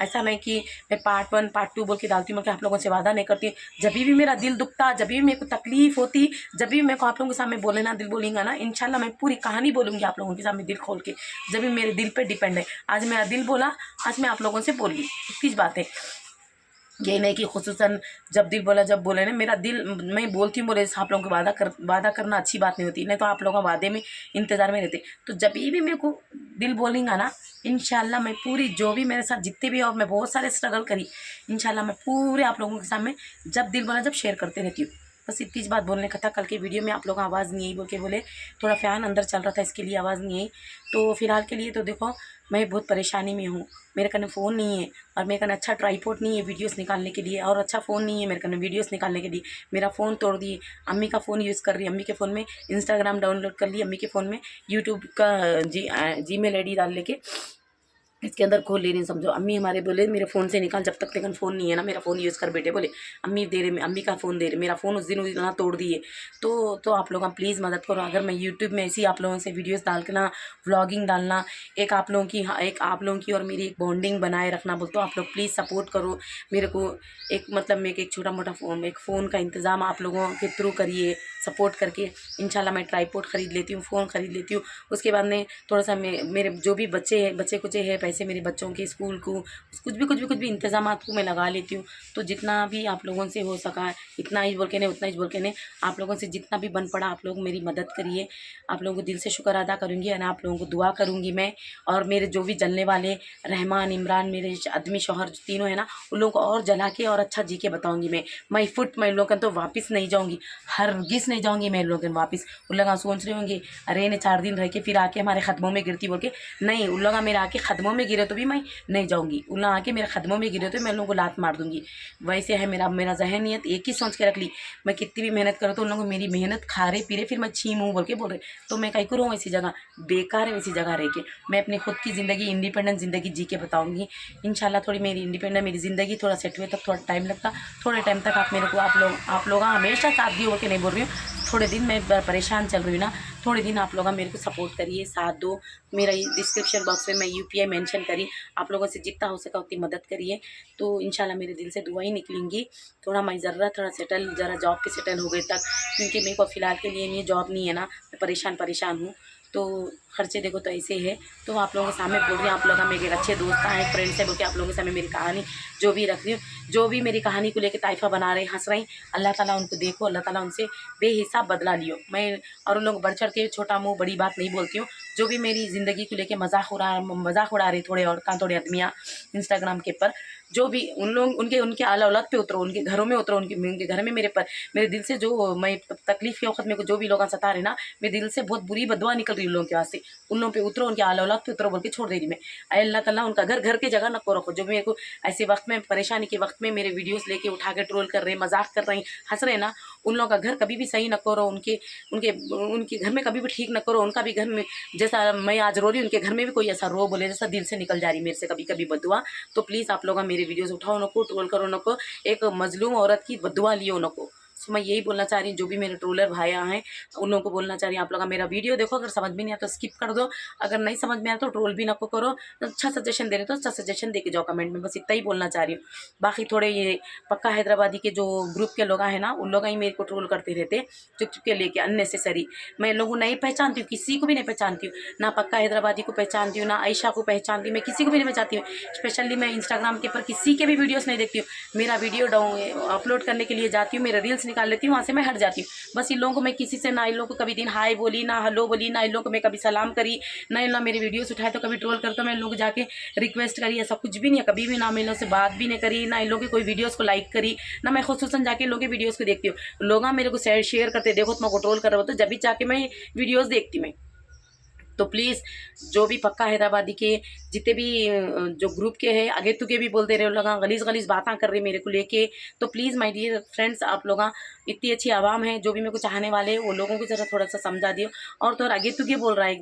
ऐसा नहीं कि मैं पार्ट 1 पार्ट 2 बोल के डालती हूँ कि आप लोगों से वादा नहीं करती। जब भी मेरा दिल दुखता, जब भी मेरे को तकलीफ होती, जब भी मेरे को आप लोगों के सामने बोले ना, दिल बोलेंगा ना, इंशाल्लाह मैं पूरी कहानी बोलूँगी आप लोगों के सामने दिल खोल के, जब भी मेरे दिल पर डिपेंड है। आज मेरा दिल बोला, आज मैं आप लोगों से बोल ली, इतनी बात है। ये नहीं कि खुसूसन जब दिल बोला जब बोले ना, मेरा दिल, मैं बोलती हूँ बोले आप लोगों को वादा करना अच्छी बात नहीं होती, नहीं तो आप लोगों का वादे में इंतज़ार में रहते। तो जब भी मेरे को दिल बोलेगा ना, इंशाल्लाह मैं पूरी, जो भी मेरे साथ जितने भी, और मैं बहुत सारे स्ट्रगल करी, इंशाल्लाह मैं पूरे आप लोगों के सामने जब दिल बोला जब शेयर करते रहती हूँ। बस इतनी बात बोलने का था। कल के वीडियो में आप लोग आवाज़ नहीं आई बोल के बोले, थोड़ा फ़ैन अंदर चल रहा था इसके लिए आवाज़ नहीं आई। तो फ़िलहाल के लिए तो देखो मैं बहुत परेशानी में हूँ। मेरे कने फ़ोन नहीं है, और मेरे कने अच्छा ट्राईपोड नहीं है वीडियोस निकालने के लिए, और अच्छा फ़ोन नहीं है मेरे कने वीडियोस निकालने के लिए। मेरा फ़ोन तोड़ दिए, अम्मी का फ़ोन यूज़ कर रही, अम्मी के फ़ोन में इंस्टाग्राम डाउनलोड कर ली, अम्मी के फ़ोन में यूट्यूब का जीमेल आईडी डाल लेके इसके अंदर खोल ले रही। समझो अम्मी हमारे बोले मेरे फ़ोन से निकाल, जब तक लेकिन फ़ोन नहीं है ना मेरा फ़ोन यूज़ कर बेटे, बोले अम्मी दे रहे, अम्मी का फ़ोन दे रहे, मेरा फ़ोन उस दिन ना तोड़ दिए। तो आप लोग प्लीज़ मदद करो। अगर मैं यूट्यूब में ऐसी आप लोगों से वीडियोस डाल के ना, व्लॉगिंग डालना, एक आप लोगों की, हाँ, एक आप लोगों की और मेरी एक बॉन्डिंग बनाए रखना बोल, तो आप लोग प्लीज़ सपोर्ट करो मेरे को। एक मतलब मैं एक छोटा मोटा एक फ़ोन का इंतज़ाम आप लोगों के थ्रू करिए, सपोर्ट करके। इंशाल्लाह मैं ट्राईपोड ख़रीद लेती हूँ, फ़ोन ख़रीद लेती हूँ। उसके बाद में थोड़ा सा मेरे जो भी बच्चे कुचे हैं, पैसे मेरे बच्चों के स्कूल को कुछ भी इंतज़ामात को मैं लगा लेती हूँ। तो जितना भी आप लोगों से हो सका, इतना ही बोल के नहीं, उतना ही बोल के नहीं, आप लोगों से जितना भी बन पड़ा आप लोग मेरी मदद करिए। आप लोगों को दिल से शुक्र अदा करूँगी, और आप लोगों को दुआ करूँगी मैं। और मेरे जो भी जलने वाले रहमान, इमरान, मेरे आदमी शौहर तीनों है ना, उन लोगों को और जला के और अच्छा जी के बताऊँगी मैं इन लोगों तो वापस नहीं जाऊँगी, हरगिज़ नहीं जाऊँगी मैं इन लोगों वापस। उन लोग सोच रहे होंगे अरे ने 4 दिन रह के फिर आके हमारे ख़दमों में गिरती बोल के, नहीं, उन लोग मेरे आके ख़दमों में गिरे तो भी मैं नहीं जाऊँगी। उन लोग आके मेरे ख़दमों में गिरे तो मैं उन लोगों को लात मार दूँगी। वैसे है मेरा ज़हनियत, एक ही सोच के रख ली, मैं कितनी भी मेहनत करूँ तो उन लोगों को मेरी मेहनत खा रहे पी रहे, फिर मैं छी मुँह बोल के बोल रहे, तो मैं कहीं करूँ ऐसी जगह, बेकार है वैसी जगह रह के। मैं अपनी खुद की ज़िंदगी, इंडिपेंडेंट ज़िंदगी जी के बताऊँगी। इंशाल्लाह थोड़ी मेरी इंडिपेंडेंट मेरी ज़िंदगी थोड़ा सेट हुए तक थोड़ा टाइम लगता। थोड़े टाइम तक आप मेरे को आप लोग हमेशा साथ दिए बोल के नहीं बोल रही हूँ, थोड़े दिन मैं परेशान चल रही हूँ ना, थोड़े दिन आप लोग मेरे को सपोर्ट करिए, साथ दो। मेरा डिस्क्रिप्शन बॉक्स में मैं यूपीआई मेंशन करी, आप लोगों से जितना हो सका उतनी मदद करिए। तो इंशाल्लाह मेरे दिल से दुआ ही निकलेंगी। थोड़ा मैं थोड़ा सेटल, ज़रा जॉब पे सेटल हो गए तक, क्योंकि मेरे को फ़िलहाल के लिए नहीं, जॉब नहीं है ना, मैं परेशान हूँ। तो खर्चे देखो तो ऐसे है। तो आप लोगों के सामने बोल रही हूँ, आप लोग मेरे अच्छे दोस्त हैं, फ्रेंड्स हैं बोल के आप लोगों के सामने मेरी कहानी जो भी रख रही हूँ, जो भी मेरी कहानी को लेकर ताइफा बना रहे, हंस रही, अल्लाह ताला उनको देखो, अल्लाह ताला उनसे बेहिसाब बदला लियो। मैं और उन लोग बढ़ चढ़ के छोटा मुँह बड़ी बात नहीं बोलती हूँ। जो भी मेरी ज़िंदगी को लेकर मजाक उड़ा रहे थोड़े और थोड़े आदमियाँ इंस्टाग्राम के पर, जो भी उन लोग उनके आला औलाद पे उतरो, उनके घरों में उतरो, उनके घर में मेरे दिल से जो मैं तकलीफ़ के वक्त मेरे को जो भी लोग सता रहे ना, मेरे दिल से बहुत बुरी बदुआ निकल रही है उन लोगों के वास्ते। उन लोगों पे उतरो, उनके आला औलाद पे उतरो बोल के छोड़ दे रही मैं। अरे अल्लाह ताला उनका घर के जगह नको रखो। जो भी मेरे को ऐसे वक्त में, परेशानी के वक्त में मेरे वीडियोस लेके उठा के ट्रोल कर रहे, मजाक कर रहे, हंस रहे ना, उन लोगों का घर कभी भी सही न करो। उनके उनके उनके घर में कभी भी ठीक न करो। उनका भी घर में जैसा मैं आज रो रही हूँ, उनके घर में भी कोई ऐसा रो बोले जैसा दिल से निकल जा रही मेरे से कभी कभी बदुआ। तो प्लीज़ आप लोग मेरे वीडियोस उठाओ नको, ट्रोल करो नको, एक मजलूम औरत की बदुआ लियो नको। सो मैं यही बोलना चाह रही हूँ, जो भी मेरे ट्रोलर भाइयाँ हैं उन लोगों को बोलना चाह रही हूँ, आप लोग मेरा वीडियो देखो, अगर समझ में नहीं आता तो स्किप कर दो, अगर नहीं समझ में आया तो ट्रोल भी नको करो। तो अच्छा सजेशन दे रहे तो अच्छा सजेशन दे के जाओ कमेंट में, बस इतना ही बोलना चाह रही हूँ। बाकी थोड़े ये पक्का हैदराबादी के जो ग्रुप के लोग हैं ना, उन लोग ही मेरे को ट्रोल करते रहते चुप चुप के लेके अननेसेसरी। मैं लोगों नहीं पहचानती हूँ, किसी को भी नहीं पहचानती हूँ, ना पक्का हैदराबादी को पहचानती हूँ, ना आयशा को पहचानती हूँ, मैं किसी को भी नहीं पहचानती हूँ। स्पेशली मैं इंस्टाग्राम के ऊपर किसी के भी वीडियोस नहीं देखती हूँ। मेरा वीडियो अपलोड करने के लिए जाती हूँ, मेरा रील्स निकाल लेती हूँ, वहाँ से मैं हट जाती हूँ। बस इन लोगों को मैं किसी से, ना इन लोगों को कभी दिन हाय बोली, ना हेलो बोली, ना इन लोगों को मैं कभी सलाम करी, ना इन लोग मेरी वीडियोस उठाए तो कभी ट्रोल करता मैं इन लोगों को जाके रिक्वेस्ट करी, ऐसा कुछ भी नहीं है कभी भी। ना मैं इन लोगों से बात भी नहीं करी, ना इन लोगों की कोई वीडियोस को लाइक करी, ना मैं खुसूसन जाके इन लोगों की वीडियोस को देखती हूँ। लोग मेरे को शेयर करते, देखो तुम ट्रोल कर रहे हो, तो जब भी जाके मैं वीडियोस देखती मैं। तो प्लीज़ जो भी पक्का हैदराबादी के जितने भी जो ग्रुप के हैं, आगे तुगे भी बोलते रहे लोग, गलीज बातें कर रहे मेरे को लेके, तो प्लीज़ माय डियर फ्रेंड्स, आप लोग इतनी अच्छी आवाम है, जो भी मेरे को चाहने वाले हैं वो लोगों को ज़रा थोड़ा सा समझा दियो। और तो आगे तुगे बोल रहा है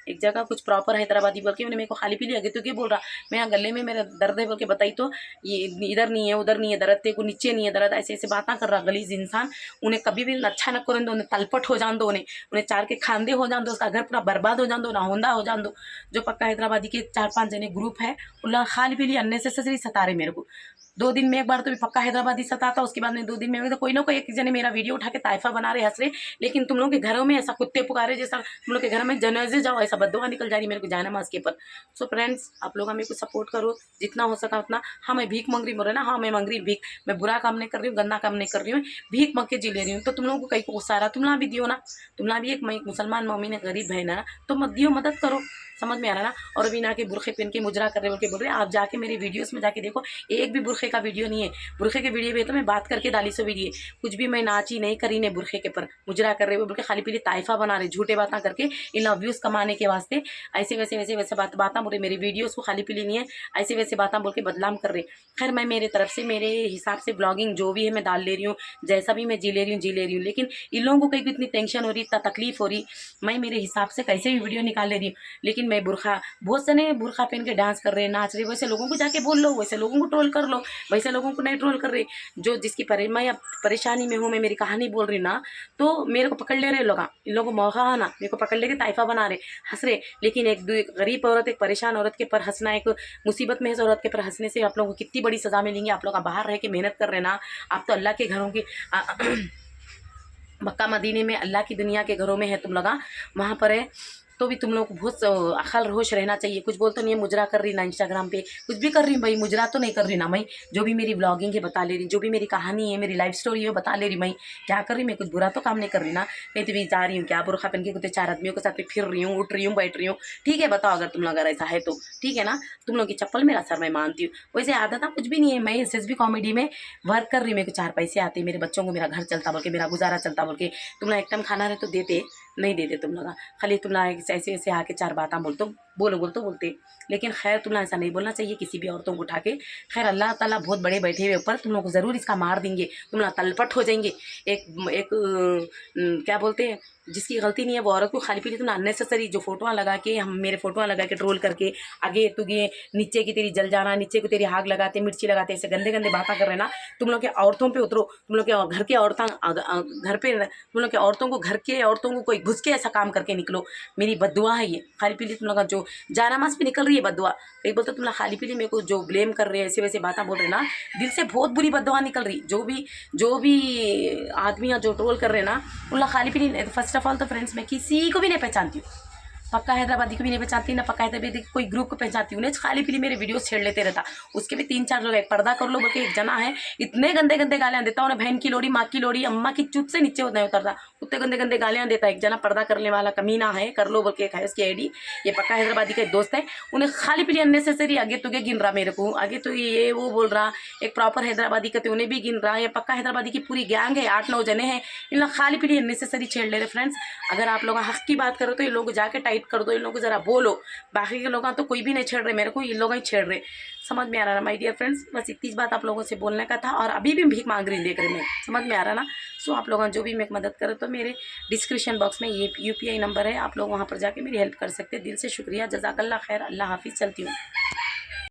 एक जगह कुछ प्रॉपर हैदराबादी बोल के मैंने मेरे को खाली पीली आगे तुगे बोल रहा, मैं यहाँ गले में मेरा दर्द है बोल के बताई तो ये इधर नहीं है उधर नहीं है दर्द, तेरे को नीचे नहीं है दर्द, ऐसे ऐसे बातें कर रहा गलीज इंसान। उन्हें कभी भी अच्छा न करें दो, उन्हें तलपट हो जान दो, उन्हें चार के खांदे हो जान दो, उसका घर पूरा बर्बाद हो जान दो, दो ना होंदा हो जान दो। जो पक्का हैदराबादी के 4-5 जने ग्रुप है, उन लोग खाली पीली अननेसेसरी सता रहे मेरे को। 2 दिन में एक बार तो भी पक्का हैदराबादी सताता, उसके बाद में 2 दिन में तो कोई ना कोई एक जने मेरा वीडियो उठा के ताइफा बना रहे, हंस रहे। लेकिन तुम लोग के घरों में ऐसा कुत्ते पुकारे जैसा तुम लोग के घर में जनाजे जाओ ऐसा बद्दुआ निकल जा रही मेरे को जायनमाज के ऊपर। सो फ्रेंड्स, आप लोग मेरे को सपोर्ट करो जितना हो सका उतना। हाँ, मैं भीख मांग रही बोल रहे ना, हाँ मैं मांग रही भीख। मैं बुरा काम नहीं कर रही हूँ, गंदा काम नहीं कर रही हूँ, भीख मांग के जी ले रही हूँ। तो तुम लोगों को कहीं को गुस्सा आ रहा, तुम लोग भी दियो ना। तुम लोग भी एक मुसलमान मम्मी ने गरीब बहन है ना, तो मत दियो, मदद करो। समझ में आ रहा ना। और अभी ना के बुरखे पहन के मुजरा कर रहे बोल के बोल रहे, आप जाके मेरे वीडियोस में जाके देखो, एक भी बुरखे का वीडियो नहीं है। बुरखे के वीडियो भी तो मैं बात करके डाली सो वीडियो, कुछ भी मैं नाची नहीं करी ने बुरखे के पर मुजरा कर रहे बोल के खाली पीली ताइफा बना रहे, झूठे बातें करके इन व्यूज कमाने के वास्ते ऐसे वैसे बात बोल रहे। मेरे वीडियोस को खाली पीली नहीं है, ऐसे वैसे बातें बोल के बदनाम कर रहे। खैर, मैं मेरे तरफ से मेरे हिसाब से ब्लॉगिंग जो भी है मैं डाल ले रही हूँ, जैसा भी मैं जी ले रही हूँ। लेकिन इन लोगों को कहीं इतनी टेंशन हो रही, इतना तकलीफ हो रही, मैं मेरे हिसाब से कैसे भी वीडियो निकाल ले रही हूँ। लेकिन मैं बुरखा, बहुत सने बुरखा पहन के डांस कर रहे, नाच रहे, वैसे लोगों को जाके बोल लो, वैसे लोगों को ट्रोल कर लो, वैसे लोगों को नहीं ट्रोल कर रहे। जो जिसकी मैं अब परेशानी में हूँ, मैं मेरी कहानी बोल रही ना, तो मेरे को पकड़ ले रहे लोग, इन लोगों को मौका है ना, मेरे को पकड़ लेके ताइफा बना रहे, हंस रहे। लेकिन एक गरीब औरत, एक परेशान औरत के पर हंसना, एक मुसीबत में औरत के पर हंसने से आप लोगों को कितनी बड़ी सजा मिलेंगी। आप लोग बाहर रह के मेहनत कर रहे ना, आप तो अल्लाह के घरों की मक्का मदीने में, अल्लाह की दुनिया के घरों में है तुम लोग, वहाँ पर है। तो भी तुम लोग को बहुत अकल होश रहना चाहिए। कुछ बोल तो नहीं है, मुजरा कर रही ना इंस्टाग्राम पे, कुछ भी कर रही हूँ भाई, मुजरा तो नहीं कर रही ना मैं। जो भी मेरी ब्लॉगिंग है बता ले रही, जो भी मेरी कहानी है, मेरी लाइफ स्टोरी है बता ले रही। मैं क्या कर रही, मैं कुछ बुरा तो काम नहीं कर रही ना। कहीं तो भी जा रही हूँ क्या बुरखा पहन के, कुछ 4 आदमियों के साथ फिर रही हूँ, उठ रही हूँ, बैठ रही हूँ। ठीक है, बताओ अगर तुम लोग अगर ऐसा है तो ठीक है ना। तुम लोग की चप्पल मेरा सर मैं मानती हूँ, वैसे आदत कुछ भी नहीं है। मैं SSB कॉमेडी में वर्क कर रही हूँ, मेरे को 4 पैसे आते, मेरे बच्चों को मेरा घर चलता बोल के, मेरा गुजारा चलता बोल के। तुम लोग एक टाइम खाना रहे तो देते नहीं देते तुम लोग, खाली तुम लोग ऐसे ऐसे आके 4 बातें बोलते। लेकिन खैर, तुम लोग ऐसा नहीं बोलना चाहिए किसी भी औरतों को उठा के। खैर, अल्लाह ताला बहुत बड़े बैठे हुए ऊपर, तुम लोग को ज़रूर इसका मार देंगे, तुम लोग तलपट हो जाएंगे। एक क्या बोलते हैं, जिसकी गलती नहीं है वो औरत को खाली पीली तुम अननेसेसरी जो फोटोआं लगा के, हम मेरे फोटोआं लगा के ट्रोल करके आगे तुगे नीचे की तेरी जल जाना, नीचे को तेरी आग लगाते, मिर्ची लगाते, ऐसे गंदे गंदे बातें कर रहे ना। तुम लोग के औरतों पे उतरो, तुम लोग के घर के औरतें घर पे, तुम लोग के औरतों को, घर के औरतों को कोई घुस के ऐसा काम करके निकलो। मेरी बद्दुआ है ये खाली पीली तुम लोग का जो जानामाज पे निकल रही है बद्दुआ। कहीं बोलते तुम लोग खाली पीली मेरे को जो ब्लेम कर रहे हैं, ऐसे वैसे बातें बोल रहे ना, दिल से बहुत बुरी बद्दुआ निकल रही। जो भी आदमी जो ट्रोल कर रहे ना, उन लोग खाली पीली। फर्स्ट ऑफ ऑल तो फ्रेंड्स, मैं किसी को भी नहीं पहचानती हूँ, पक्का हैदराबादी को भी नहीं पहचानती ना, पक्का हैदराबादी कोई ग्रुप को पहचानती हूँ। खाली पीली मेरे वीडियोस छेड़ लेते रहता, उसके भी 3-4 लोग, एक पर्दा कर लो बल्कि एक जना है, इतने गंदे गंदे गालियाँ देता उन्हें, बहन की लोड़ी, माँ की लोड़ी, अम्मा की चुप से नीचे नहीं उतरता, उतने गंदे गंदे गालियाँ देता। एक जना पर्दा करने वाला कमीना है, कर लो बल्कि एक है उसकी ID, ये पक्का हैदराबादी का एक दोस्त है, उन्हें खाली पीली अननेसेसरी आगे तुगे गिन रहा मेरे को, आगे तो ये वो बोल रहा। एक प्रॉपर हैदराबादी का उन्हें भी गिन रहा। ये पक्का हैदराबादी की पूरी गैंग है, 8-9 जने हैं, इन लोग खाली पीली अननेसेसरी छेड़ ले रहे। फ्रेंड्स, अगर आप लोग हक की बात करो तो ये लोग जाके टाइट कर दो, इन लोगों को जरा बोलो। बाकी के लोग तो कोई भी नहीं छेड़ रहे मेरे को, ये लोग ही छेड़ रहे। समझ में आ रहा ना माय डियर फ्रेंड्स, बस इतनी बात आप लोगों से बोलने का था। और अभी भी भीख मांग रही देख रहे मैं, समझ में आ रहा ना। सो आप लोग जो भी मेरी मदद करो तो मेरे डिस्क्रिप्शन बॉक्स में ये UPI नंबर है, आप लोग वहाँ पर जाके मेरी हेल्प कर सकते हैं। दिल से शुक्रिया, जज़ाकल्लाह खैर, अल्लाह हाफिज़, चलती हूँ।